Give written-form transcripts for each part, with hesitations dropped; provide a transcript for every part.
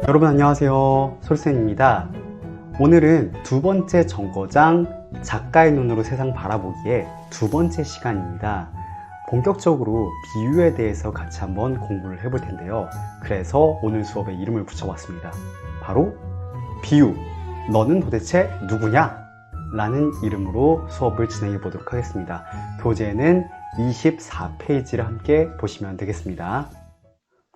여러분 안녕하세요, 솔쌤입니다. 오늘은 두 번째 정거장 작가의 눈으로 세상 바라보기의 두 번째 시간입니다. 본격적으로 비유에 대해서 같이 한번 공부를 해볼 텐데요. 그래서 오늘 수업에 이름을 붙여봤습니다. 바로 비유, 너는 도대체 누구냐? 라는 이름으로 수업을 진행해 보도록 하겠습니다. 교재는 24페이지를 함께 보시면 되겠습니다.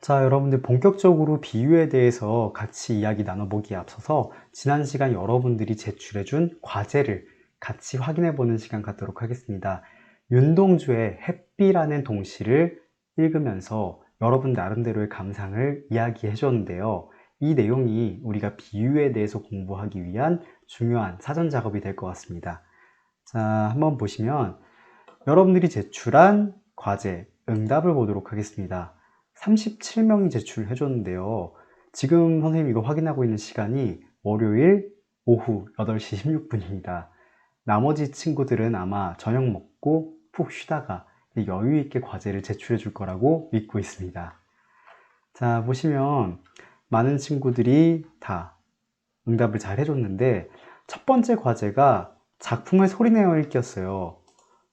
자, 여러분들 본격적으로 비유에 대해서 같이 이야기 나눠보기에 앞서서 지난 시간 여러분들이 제출해준 과제를 같이 확인해보는 시간 갖도록 하겠습니다. 윤동주의 햇비라는 동시를 읽으면서 여러분 나름대로의 감상을 이야기해 줬는데요. 이 내용이 우리가 비유에 대해서 공부하기 위한 중요한 사전 작업이 될 것 같습니다. 자, 한번 보시면 여러분들이 제출한 과제, 응답을 보도록 하겠습니다. 37명이 제출해 줬는데요. 지금 선생님이 이거 확인하고 있는 시간이 월요일 오후 8시 16분입니다. 나머지 친구들은 아마 저녁 먹고 푹 쉬다가 여유 있게 과제를 제출해 줄 거라고 믿고 있습니다. 자, 보시면 많은 친구들이 다 응답을 잘 해줬는데 첫 번째 과제가 작품을 소리내어 읽기였어요.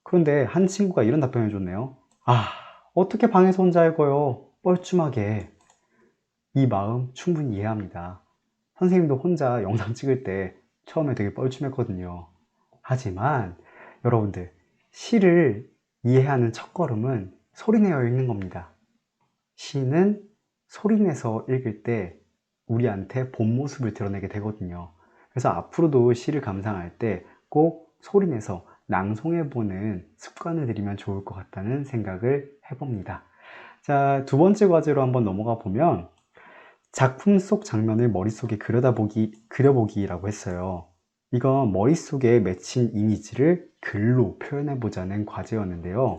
그런데 한 친구가 이런 답변을 줬네요. 어떻게 방에서 혼자 읽어요? 뻘쭘하게. 이 마음 충분히 이해합니다. 선생님도 혼자 영상 찍을 때 처음에 되게 뻘쭘했거든요. 하지만 여러분들, 시를 이해하는 첫걸음은 소리내어 읽는 겁니다. 시는 소리내서 읽을 때 우리한테 본 모습을 드러내게 되거든요. 그래서 앞으로도 시를 감상할 때 꼭 소리내서 낭송해보는 습관을 들이면 좋을 것 같다는 생각을 해봅니다. 자, 두 번째 과제로 한번 넘어가 보면 작품 속 장면을 머릿속에 그려보기라고 했어요. 이건 머릿속에 맺힌 이미지를 글로 표현해보자는 과제였는데요.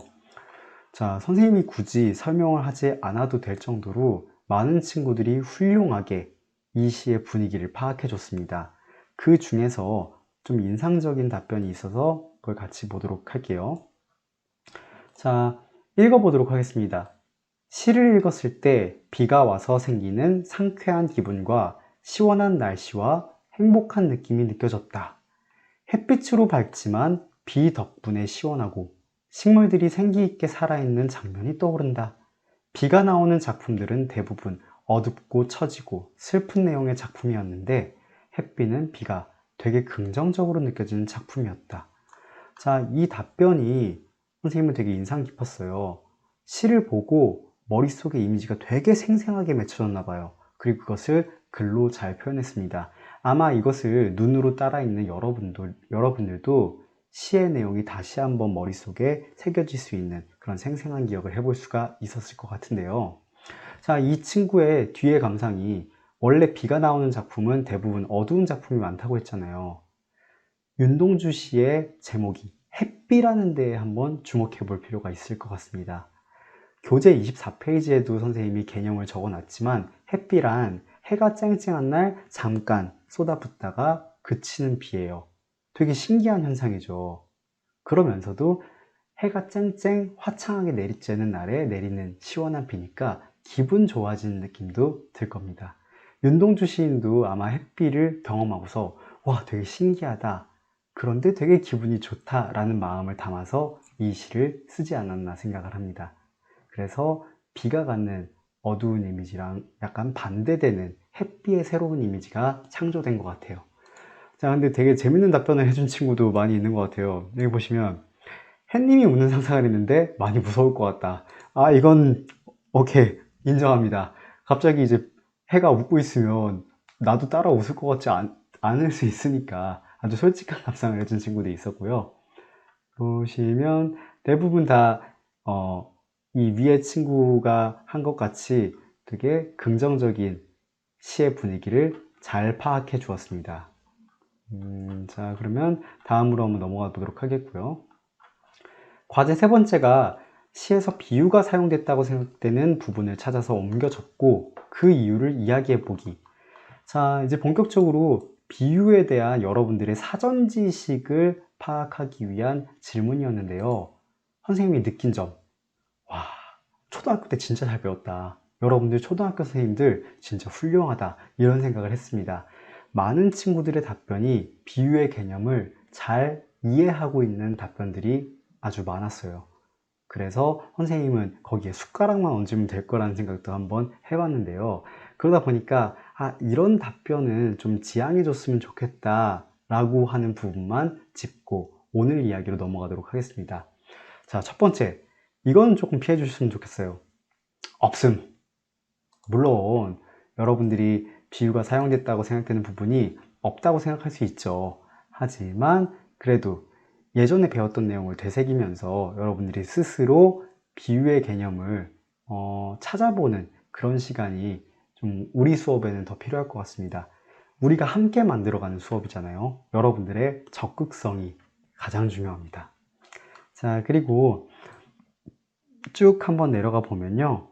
자, 선생님이 굳이 설명을 하지 않아도 될 정도로 많은 친구들이 훌륭하게 이 시의 분위기를 파악해줬습니다. 그 중에서 좀 인상적인 답변이 있어서 그걸 같이 보도록 할게요. 자, 읽어보도록 하겠습니다. 시를 읽었을 때 비가 와서 생기는 상쾌한 기분과 시원한 날씨와 행복한 느낌이 느껴졌다. 햇빛으로 밝지만 비 덕분에 시원하고 식물들이 생기 있게 살아있는 장면이 떠오른다. 비가 나오는 작품들은 대부분 어둡고 처지고 슬픈 내용의 작품이었는데 햇비는 비가 되게 긍정적으로 느껴지는 작품이었다. 자, 이 답변이 선생님은 되게 인상 깊었어요. 시를 보고 머릿속에 이미지가 되게 생생하게 맺혀졌나 봐요. 그리고 그것을 글로 잘 표현했습니다. 아마 이것을 눈으로 따라 읽는 여러분들도 시의 내용이 다시 한번 머릿속에 새겨질 수 있는 그런 생생한 기억을 해볼 수가 있었을 것 같은데요. 자, 이 친구의 뒤의 감상이 원래 비가 나오는 작품은 대부분 어두운 작품이 많다고 했잖아요. 윤동주 씨의 제목이 햇비라는 데에 한번 주목해 볼 필요가 있을 것 같습니다. 교재 24페이지에도 선생님이 개념을 적어놨지만 햇비란 해가 쨍쨍한 날 잠깐 쏟아붓다가 그치는 비예요. 되게 신기한 현상이죠. 그러면서도 해가 쨍쨍 화창하게 내리쬐는 날에 내리는 시원한 비니까 기분 좋아지는 느낌도 들 겁니다. 윤동주 시인도 아마 햇비를 경험하고서 와, 되게 신기하다. 그런데 되게 기분이 좋다라는 마음을 담아서 이 시를 쓰지 않았나 생각을 합니다. 그래서 비가 갖는 어두운 이미지랑 약간 반대되는 햇비의 새로운 이미지가 창조된 것 같아요. 자, 근데 되게 재밌는 답변을 해준 친구도 많이 있는 것 같아요. 여기 보시면 햇님이 웃는 상상을 했는데 많이 무서울 것 같다. 이건 오케이, 인정합니다. 갑자기 이제 해가 웃고 있으면 나도 따라 웃을 것 같지 않을 수 있으니까 아주 솔직한 답상을 해준 친구도 있었고요. 보시면 대부분 다 이 위에 친구가 한 것 같이 되게 긍정적인 시의 분위기를 잘 파악해 주었습니다. 자, 그러면 다음으로 한번 넘어가 보도록 하겠고요. 과제 세 번째가 시에서 비유가 사용됐다고 생각되는 부분을 찾아서 옮겨 적고 그 이유를 이야기해 보기. 자, 이제 본격적으로 비유에 대한 여러분들의 사전 지식을 파악하기 위한 질문이었는데요. 선생님이 느낀 점, 와, 초등학교 때 진짜 잘 배웠다. 여러분들 초등학교 선생님들 진짜 훌륭하다 이런 생각을 했습니다. 많은 친구들의 답변이 비유의 개념을 잘 이해하고 있는 답변들이 아주 많았어요. 그래서 선생님은 거기에 숟가락만 얹으면 될 거라는 생각도 한번 해봤는데요. 그러다 보니까 이런 답변은 좀 지양해 줬으면 좋겠다 라고 하는 부분만 짚고 오늘 이야기로 넘어가도록 하겠습니다. 자, 첫 번째, 이건 조금 피해 주셨으면 좋겠어요. 없음. 물론 여러분들이 비유가 사용됐다고 생각되는 부분이 없다고 생각할 수 있죠. 하지만 그래도 예전에 배웠던 내용을 되새기면서 여러분들이 스스로 비유의 개념을 찾아보는 그런 시간이 좀 우리 수업에는 더 필요할 것 같습니다. 우리가 함께 만들어가는 수업이잖아요. 여러분들의 적극성이 가장 중요합니다. 자, 그리고 쭉 한번 내려가 보면요.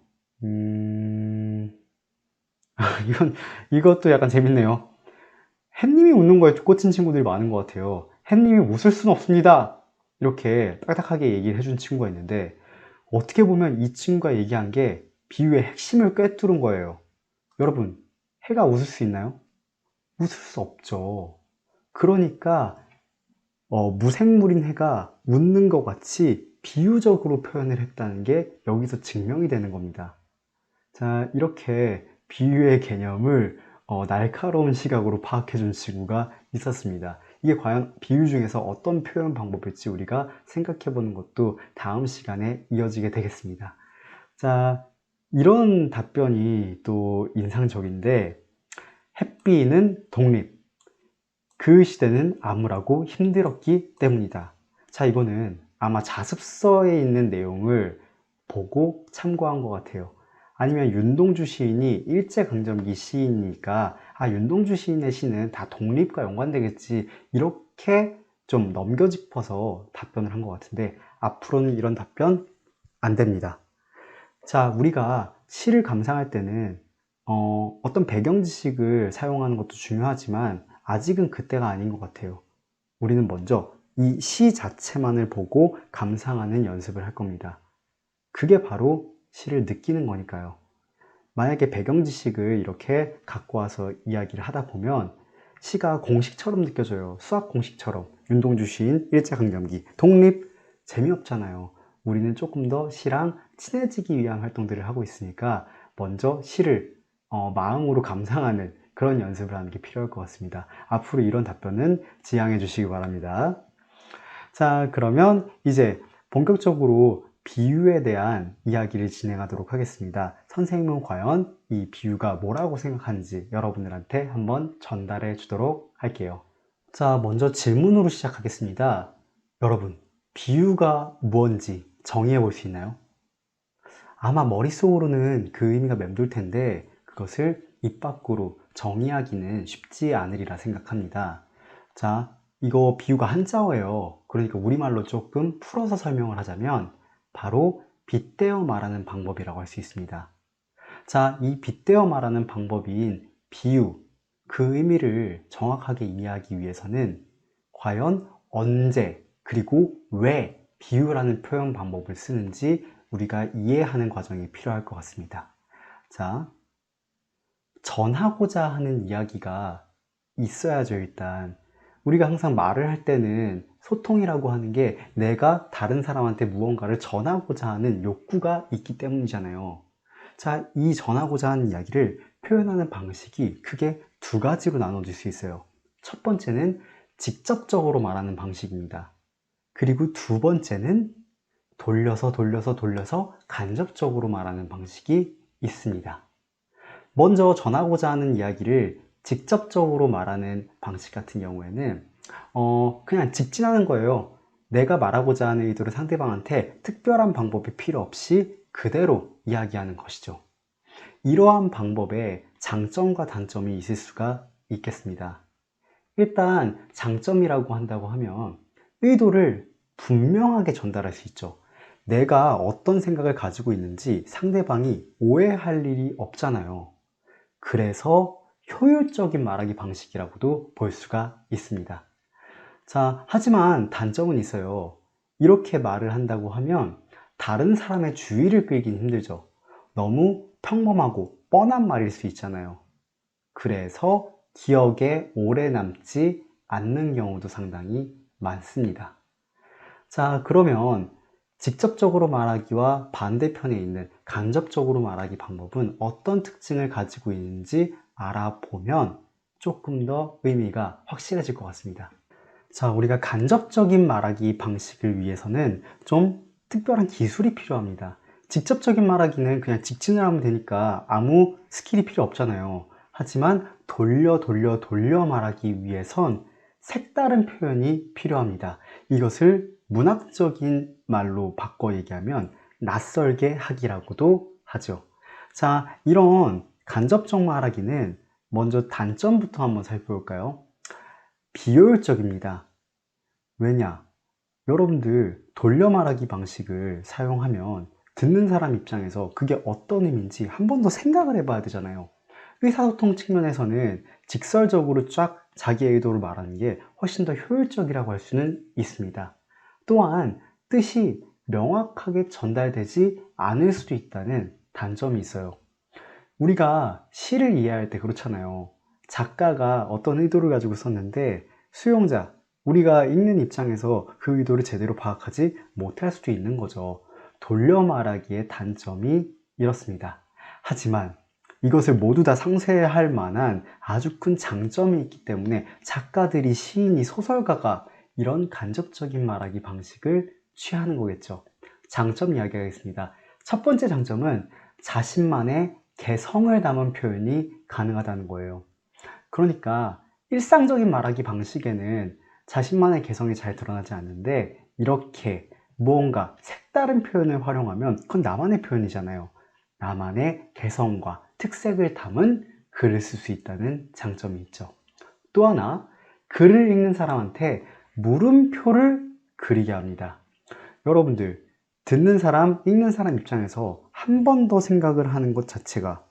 이것도 약간 재밌네요. 햇님이 웃는 거에 꽂힌 친구들이 많은 것 같아요. 햇님이 웃을 수는 없습니다. 이렇게 딱딱하게 얘기를 해준 친구가 있는데, 어떻게 보면 이 친구가 얘기한 게 비유의 핵심을 꿰뚫은 거예요. 여러분, 해가 웃을 수 있나요? 웃을 수 없죠. 그러니까 무생물인 해가 웃는 것 같이 비유적으로 표현을 했다는 게 여기서 증명이 되는 겁니다. 자, 이렇게 비유의 개념을 날카로운 시각으로 파악해 준 친구가 있었습니다. 이게 과연 비유 중에서 어떤 표현 방법일지 우리가 생각해 보는 것도 다음 시간에 이어지게 되겠습니다. 자, 이런 답변이 또 인상적인데, 햇비는 독립. 그 시대는 암울하고 힘들었기 때문이다. 자, 이거는 아마 자습서에 있는 내용을 보고 참고한 것 같아요. 아니면 윤동주 시인이 일제강점기 시인이니까 윤동주 시인의 시는 다 독립과 연관되겠지, 이렇게 좀 넘겨짚어서 답변을 한 것 같은데, 앞으로는 이런 답변 안 됩니다. 자, 우리가 시를 감상할 때는 어떤 배경 지식을 사용하는 것도 중요하지만 아직은 그때가 아닌 것 같아요. 우리는 먼저 이 시 자체만을 보고 감상하는 연습을 할 겁니다. 그게 바로 시를 느끼는 거니까요. 만약에 배경 지식을 이렇게 갖고 와서 이야기를 하다 보면 시가 공식처럼 느껴져요. 수학 공식처럼. 윤동주 시인, 일제강점기, 독립, 재미없잖아요. 우리는 조금 더 시랑 친해지기 위한 활동들을 하고 있으니까 먼저 시를 마음으로 감상하는 그런 연습을 하는 게 필요할 것 같습니다. 앞으로 이런 답변은 지양해 주시기 바랍니다. 자, 그러면 이제 본격적으로 비유에 대한 이야기를 진행하도록 하겠습니다. 선생님은 과연 이 비유가 뭐라고 생각하는지 여러분들한테 한번 전달해 주도록 할게요. 자, 먼저 질문으로 시작하겠습니다. 여러분, 비유가 뭔지 정의해 볼 수 있나요? 아마 머릿속으로는 그 의미가 맴돌 텐데 그것을 입 밖으로 정의하기는 쉽지 않으리라 생각합니다. 자, 이거 비유가 한자어예요. 그러니까 우리말로 조금 풀어서 설명을 하자면 바로 빗대어 말하는 방법이라고 할 수 있습니다. 자, 이 빗대어 말하는 방법인 비유, 그 의미를 정확하게 이해하기 위해서는 과연 언제 그리고 왜 비유라는 표현 방법을 쓰는지 우리가 이해하는 과정이 필요할 것 같습니다. 자, 전하고자 하는 이야기가 있어야죠. 일단 우리가 항상 말을 할 때는 소통이라고 하는 게 내가 다른 사람한테 무언가를 전하고자 하는 욕구가 있기 때문이잖아요. 자, 이 전하고자 하는 이야기를 표현하는 방식이 크게 두 가지로 나눠질 수 있어요. 첫 번째는 직접적으로 말하는 방식입니다. 그리고 두 번째는 돌려서 간접적으로 말하는 방식이 있습니다. 먼저 전하고자 하는 이야기를 직접적으로 말하는 방식 같은 경우에는 그냥 직진하는 거예요. 내가 말하고자 하는 의도를 상대방한테 특별한 방법이 필요 없이 그대로 이야기하는 것이죠. 이러한 방법에 장점과 단점이 있을 수가 있겠습니다. 일단 장점이라고 한다고 하면 의도를 분명하게 전달할 수 있죠. 내가 어떤 생각을 가지고 있는지 상대방이 오해할 일이 없잖아요. 그래서 효율적인 말하기 방식이라고도 볼 수가 있습니다. 자, 하지만 단점은 있어요. 이렇게 말을 한다고 하면 다른 사람의 주의를 끌긴 힘들죠. 너무 평범하고 뻔한 말일 수 있잖아요. 그래서 기억에 오래 남지 않는 경우도 상당히 많습니다. 자, 그러면 직접적으로 말하기와 반대편에 있는 간접적으로 말하기 방법은 어떤 특징을 가지고 있는지 알아보면 조금 더 의미가 확실해질 것 같습니다. 자, 우리가 간접적인 말하기 방식을 위해서는 좀 특별한 기술이 필요합니다. 직접적인 말하기는 그냥 직진을 하면 되니까 아무 스킬이 필요 없잖아요. 하지만 돌려 말하기 위해선 색다른 표현이 필요합니다. 이것을 문학적인 말로 바꿔 얘기하면 낯설게 하기라고도 하죠. 자, 이런 간접적 말하기는 먼저 단점부터 한번 살펴볼까요? 비효율적입니다. 왜냐? 여러분들 돌려 말하기 방식을 사용하면 듣는 사람 입장에서 그게 어떤 의미인지 한 번 더 생각을 해봐야 되잖아요. 의사소통 측면에서는 직설적으로 쫙 자기의 의도를 말하는 게 훨씬 더 효율적이라고 할 수는 있습니다. 또한 뜻이 명확하게 전달되지 않을 수도 있다는 단점이 있어요. 우리가 시를 이해할 때 그렇잖아요. 작가가 어떤 의도를 가지고 썼는데 수용자, 우리가 읽는 입장에서 그 의도를 제대로 파악하지 못할 수도 있는 거죠. 돌려 말하기의 단점이 이렇습니다. 하지만 이것을 모두 다 상쇄할 만한 아주 큰 장점이 있기 때문에 작가들이, 시인이, 소설가가 이런 간접적인 말하기 방식을 취하는 거겠죠. 장점 이야기하겠습니다. 첫 번째 장점은 자신만의 개성을 담은 표현이 가능하다는 거예요. 그러니까 일상적인 말하기 방식에는 자신만의 개성이 잘 드러나지 않는데 이렇게 무언가 색다른 표현을 활용하면 그건 나만의 표현이잖아요. 나만의 개성과 특색을 담은 글을 쓸 수 있다는 장점이 있죠. 또 하나, 글을 읽는 사람한테 물음표를 그리게 합니다. 여러분들, 듣는 사람, 읽는 사람 입장에서 한 번 더 생각을 하는 것 자체가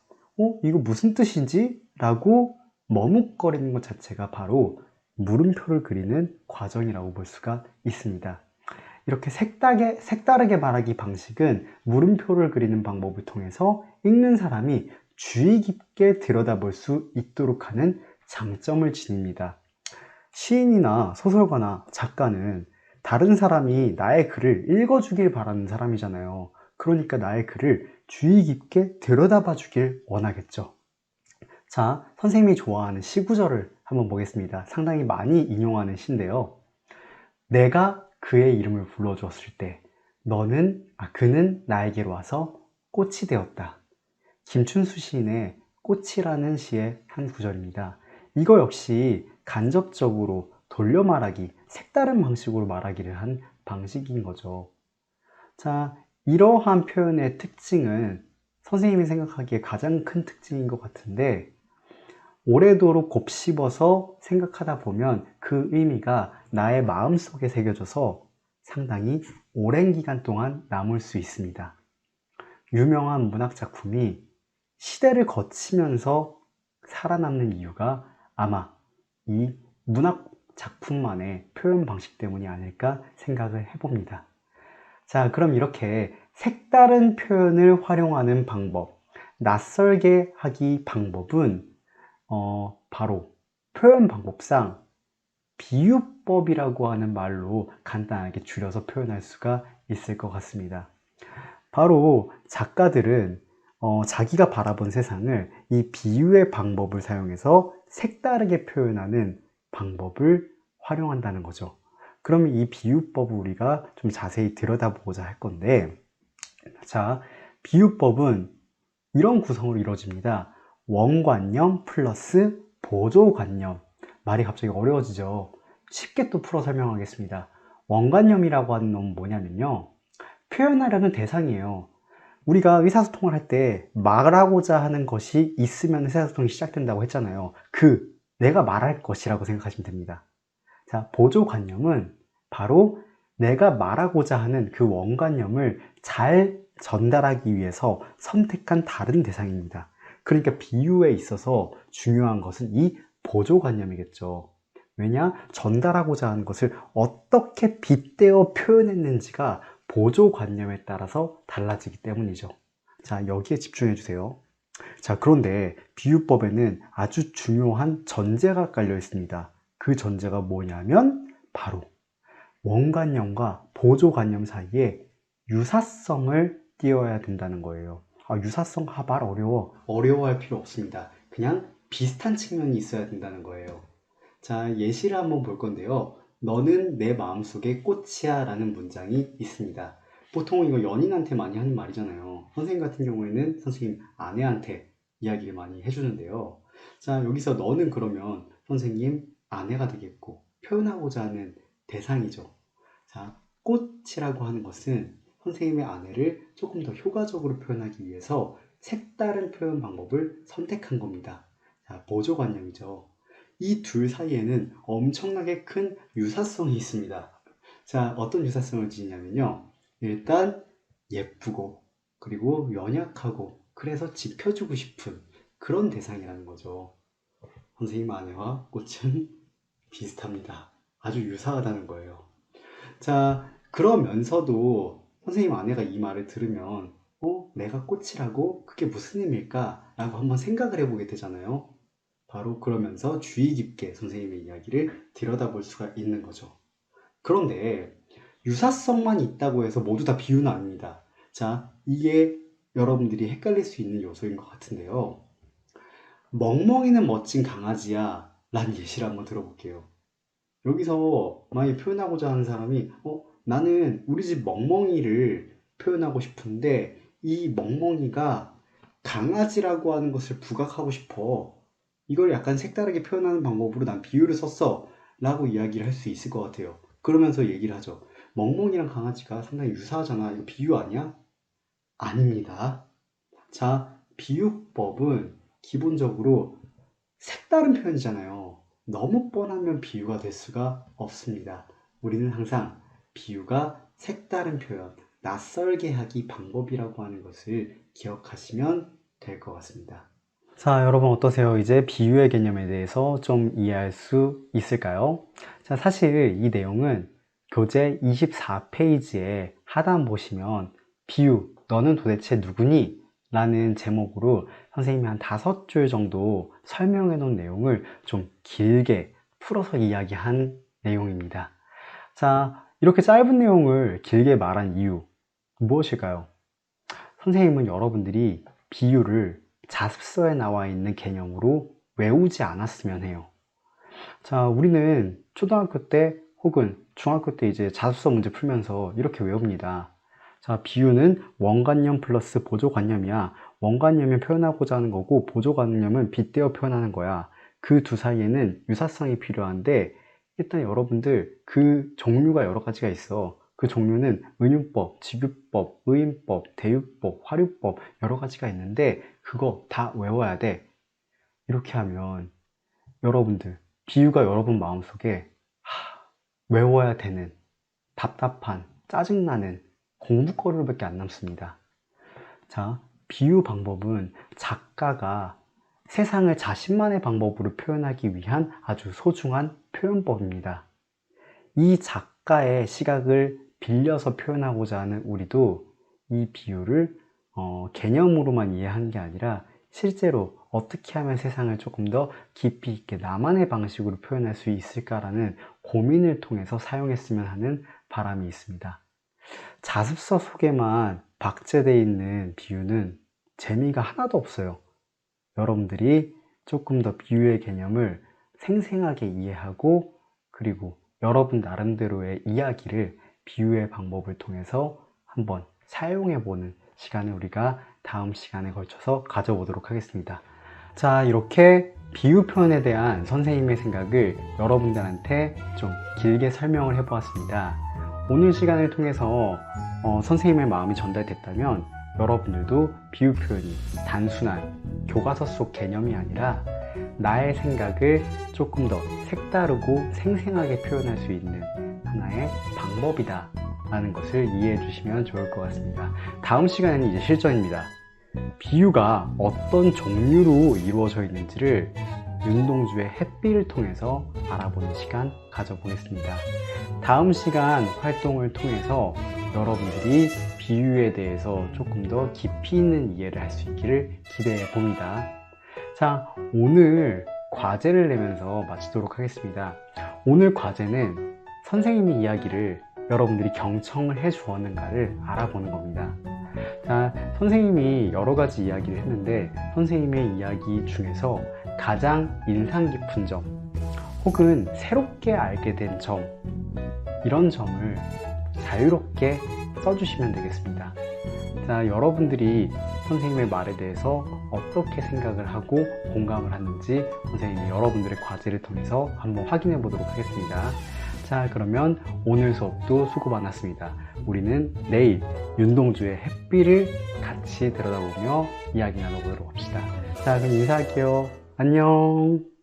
이거 무슨 뜻이지? 라고 머뭇거리는 것 자체가 바로 물음표를 그리는 과정이라고 볼 수가 있습니다. 이렇게 색다르게 말하기 방식은 물음표를 그리는 방법을 통해서 읽는 사람이 주의 깊게 들여다볼 수 있도록 하는 장점을 지닙니다. 시인이나 소설가나 작가는 다른 사람이 나의 글을 읽어주길 바라는 사람이잖아요. 그러니까 나의 글을 주의 깊게 들여다봐 주길 원하겠죠. 자, 선생님이 좋아하는 시 구절을 한번 보겠습니다. 상당히 많이 인용하는 시인데요. 내가 그의 이름을 불러주었을 때 그는 나에게로 와서 꽃이 되었다. 김춘수 시인의 꽃이라는 시의 한 구절입니다. 이거 역시 간접적으로 돌려 말하기, 색다른 방식으로 말하기를 한 방식인 거죠. 자, 이러한 표현의 특징은 선생님이 생각하기에 가장 큰 특징인 것 같은데 오래도록 곱씹어서 생각하다 보면 그 의미가 나의 마음속에 새겨져서 상당히 오랜 기간 동안 남을 수 있습니다. 유명한 문학 작품이 시대를 거치면서 살아남는 이유가 아마 이 문학 작품만의 표현 방식 때문이 아닐까 생각을 해봅니다. 자, 그럼 이렇게 색다른 표현을 활용하는 방법, 낯설게 하기 방법은 바로 표현 방법상 비유법이라고 하는 말로 간단하게 줄여서 표현할 수가 있을 것 같습니다. 바로 작가들은 자기가 바라본 세상을 이 비유의 방법을 사용해서 색다르게 표현하는 방법을 활용한다는 거죠. 그러면 이 비유법을 우리가 좀 자세히 들여다보고자 할 건데, 자, 비유법은 이런 구성으로 이루어집니다. 원관념 플러스 보조관념. 말이 갑자기 어려워지죠. 쉽게 또 풀어 설명하겠습니다. 원관념이라고 하는 놈은 뭐냐면요, 표현하려는 대상이에요. 우리가 의사소통을 할 때 말하고자 하는 것이 있으면 의사소통이 시작된다고 했잖아요. 내가 말할 것이라고 생각하시면 됩니다. 자, 보조관념은 바로 내가 말하고자 하는 그 원관념을 잘 전달하기 위해서 선택한 다른 대상입니다. 그러니까 비유에 있어서 중요한 것은 이 보조관념이겠죠. 왜냐? 전달하고자 하는 것을 어떻게 빗대어 표현했는지가 보조관념에 따라서 달라지기 때문이죠. 자, 여기에 집중해 주세요. 자, 그런데 비유법에는 아주 중요한 전제가 깔려 있습니다. 그 전제가 뭐냐면 바로 원관념과 보조관념 사이에 유사성을 띄워야 된다는 거예요. 유사성 말 어려워. 어려워할 필요 없습니다. 그냥 비슷한 측면이 있어야 된다는 거예요. 자, 예시를 한번 볼 건데요. 너는 내 마음속에 꽃이야 라는 문장이 있습니다. 보통 이거 연인한테 많이 하는 말이잖아요. 선생님 같은 경우에는 선생님 아내한테 이야기를 많이 해주는데요. 자, 여기서 너는 그러면 선생님 아내가 되겠고 표현하고자 하는 대상이죠. 자, 꽃이라고 하는 것은 선생님의 아내를 조금 더 효과적으로 표현하기 위해서 색다른 표현 방법을 선택한 겁니다. 자, 보조관념이죠. 이 둘 사이에는 엄청나게 큰 유사성이 있습니다. 자, 어떤 유사성을 지니냐면요. 일단 예쁘고 그리고 연약하고 그래서 지켜주고 싶은 그런 대상이라는 거죠. 선생님 아내와 꽃은 비슷합니다. 아주 유사하다는 거예요. 자, 그러면서도 선생님 아내가 이 말을 들으면 내가 꽃이라고? 그게 무슨 의미일까? 라고 한번 생각을 해보게 되잖아요. 바로 그러면서 주의 깊게 선생님의 이야기를 들여다볼 수가 있는 거죠. 그런데 유사성만 있다고 해서 모두 다 비유는 아닙니다. 자, 이게 여러분들이 헷갈릴 수 있는 요소인 것 같은데요. 멍멍이는 멋진 강아지야 라는 예시를 한번 들어볼게요. 여기서 만약에 표현하고자 하는 사람이 나는 우리 집 멍멍이를 표현하고 싶은데 이 멍멍이가 강아지라고 하는 것을 부각하고 싶어. 이걸 약간 색다르게 표현하는 방법으로 난 비유를 썼어 라고 이야기를 할 수 있을 것 같아요. 그러면서 얘기를 하죠. 멍멍이랑 강아지가 상당히 유사하잖아. 이거 비유 아니야? 아닙니다. 자, 비유법은 기본적으로 색다른 표현이잖아요. 너무 뻔하면 비유가 될 수가 없습니다. 우리는 항상 비유가 색다른 표현, 낯설게 하기 방법이라고 하는 것을 기억하시면 될 것 같습니다. 자, 여러분 어떠세요? 이제 비유의 개념에 대해서 좀 이해할 수 있을까요? 자, 사실 이 내용은 교재 24페이지에 하단 보시면 비유, 너는 도대체 누구니? 라는 제목으로 선생님이 한 5줄 정도 설명해 놓은 내용을 좀 길게 풀어서 이야기한 내용입니다. 자, 이렇게 짧은 내용을 길게 말한 이유 무엇일까요? 선생님은 여러분들이 비유를 자습서에 나와 있는 개념으로 외우지 않았으면 해요. 자, 우리는 초등학교 때 혹은 중학교 때 이제 자습서 문제 풀면서 이렇게 외웁니다. 자, 비유는 원관념 플러스 보조관념이야. 원관념을 표현하고자 하는 거고 보조관념은 빗대어 표현하는 거야. 그 두 사이에는 유사성이 필요한데 일단 여러분들 그 종류가 여러 가지가 있어. 그 종류는 은유법, 직유법, 의인법, 대유법, 화류법 여러 가지가 있는데 그거 다 외워야 돼. 이렇게 하면 여러분들 비유가 여러분 마음속에 외워야 되는 답답한 짜증나는 공부거리밖에 안 남습니다. 자, 비유 방법은 작가가 세상을 자신만의 방법으로 표현하기 위한 아주 소중한 표현법입니다. 이 작가의 시각을 빌려서 표현하고자 하는 우리도 이 비유를 개념으로만 이해하는 게 아니라 실제로 어떻게 하면 세상을 조금 더 깊이 있게 나만의 방식으로 표현할 수 있을까라는 고민을 통해서 사용했으면 하는 바람이 있습니다. 자습서 속에만 박제되어 있는 비유는 재미가 하나도 없어요. 여러분들이 조금 더 비유의 개념을 생생하게 이해하고 그리고 여러분 나름대로의 이야기를 비유의 방법을 통해서 한번 사용해보는 시간을 우리가 다음 시간에 걸쳐서 가져보도록 하겠습니다. 자, 이렇게 비유 표현에 대한 선생님의 생각을 여러분들한테 좀 길게 설명을 해보았습니다. 오늘 시간을 통해서 선생님의 마음이 전달됐다면 여러분들도 비유 표현이 단순한 교과서 속 개념이 아니라 나의 생각을 조금 더 색다르고 생생하게 표현할 수 있는 하나의 방법이다 라는 것을 이해해 주시면 좋을 것 같습니다. 다음 시간에는 이제 실전입니다. 비유가 어떤 종류로 이루어져 있는지를 윤동주의 햇빛을 통해서 알아보는 시간 가져보겠습니다. 다음 시간 활동을 통해서 여러분들이 비유에 대해서 조금 더 깊이 있는 이해를 할 수 있기를 기대해 봅니다. 자, 오늘 과제를 내면서 마치도록 하겠습니다. 오늘 과제는 선생님의 이야기를 여러분들이 경청을 해 주었는가를 알아보는 겁니다. 자, 선생님이 여러 가지 이야기를 했는데 선생님의 이야기 중에서 가장 인상 깊은 점 혹은 새롭게 알게 된 점, 이런 점을 자유롭게 써주시면 되겠습니다. 자, 여러분들이 선생님의 말에 대해서 어떻게 생각을 하고 공감을 하는지 선생님이 여러분들의 과제를 통해서 한번 확인해 보도록 하겠습니다. 자, 그러면 오늘 수업도 수고 많았습니다. 우리는 내일 윤동주의 햇빛을 같이 들여다보며 이야기 나눠보도록 합시다. 자, 그럼 인사할게요. 안녕.